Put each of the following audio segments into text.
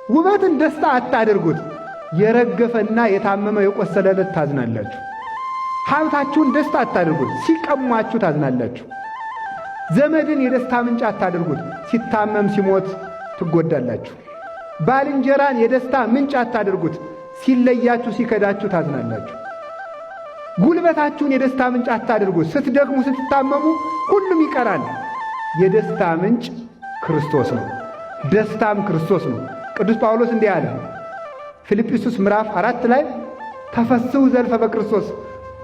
ውበትን ደስታ አታድርጉት። የረገፈና የታመመ የቆሰለለት ታዝናላችሁ። ሀብታችሁን ደስታ አታድርጉት፣ ሲቀሟችሁ ታዝናላችሁ። ዘመድን የደስታ ምንጭ አታድርጉት፣ ሲታመም ሲሞት ትጎዳላችሁ። ባልንጀራን የደስታ ምንጭ አታድርጉት፣ ሲለያችሁ ሲከዳችሁ ታዝናላችሁ። ጉልበታችሁን የደስታ ምንጭ አታድርጉት፣ ስትደክሙ ስትታመሙ ሁሉም ይቀራል። የደስታ ምንጭ ክርስቶስ ነው፣ ደስታም ክርስቶስ ነው። ቅዱስ ጳውሎስ እንዲህ አለ ፊልጵስዩስ ምዕራፍ 4 ላይ ተፈስሑ ዘልፈ በክርስቶስ፣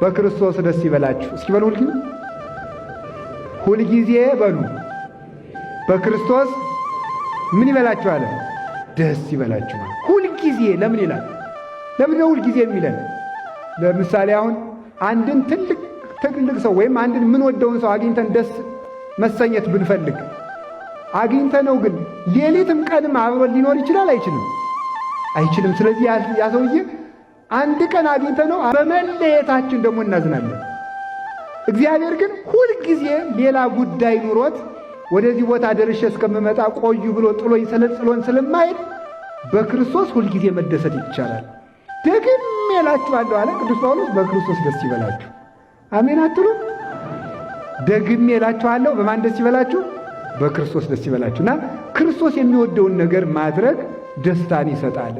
በክርስቶስ ደስ ይበላችሁ። እስኪ በሉ ሁልጊዜ በሉ በክርስቶስ ምን ይበላችሁ አለ? ደስ ይበላችሁ። ሁልጊዜ ለምን ይላል? ለምን ነው ሁልጊዜ የሚለን? ለምሳሌ አሁን አንድን ትልቅ ሰው ወይም አንድን የምንወደውን ሰው አግኝተን ደስ መሰኘት ብንፈልግ አግኝተነው ግን ሌሊትም ቀንም አብሮን ሊኖር ይችላል? አይችልም። ስለዚህ ያ ሰውዬ አንድ ቀን አግኝተነው በመለየታችን ደግሞ እናዝናለን። እግዚአብሔር ግን ሁልጊዜ ሌላ ጉዳይ ኑሮት ወደዚህ ቦታ ደርሼ እስከምመጣ ቆዩ ብሎ ጥሎኝ ጥሎን ስለማይል በክርስቶስ ሁልጊዜ መደሰት ይቻላል። ደግሜ እላችኋለሁ አለ ቅዱስ ጳውሎስ፣ በክርስቶስ ደስ ይበላችሁ። አሜን አትሉ? ደግሜ እላችኋለሁ በማን ደስ ይበላችሁ? በክርስቶስ ደስ ይበላችሁና ክርስቶስ የሚወደውን ነገር ማድረግ ደስታን ይሰጣል።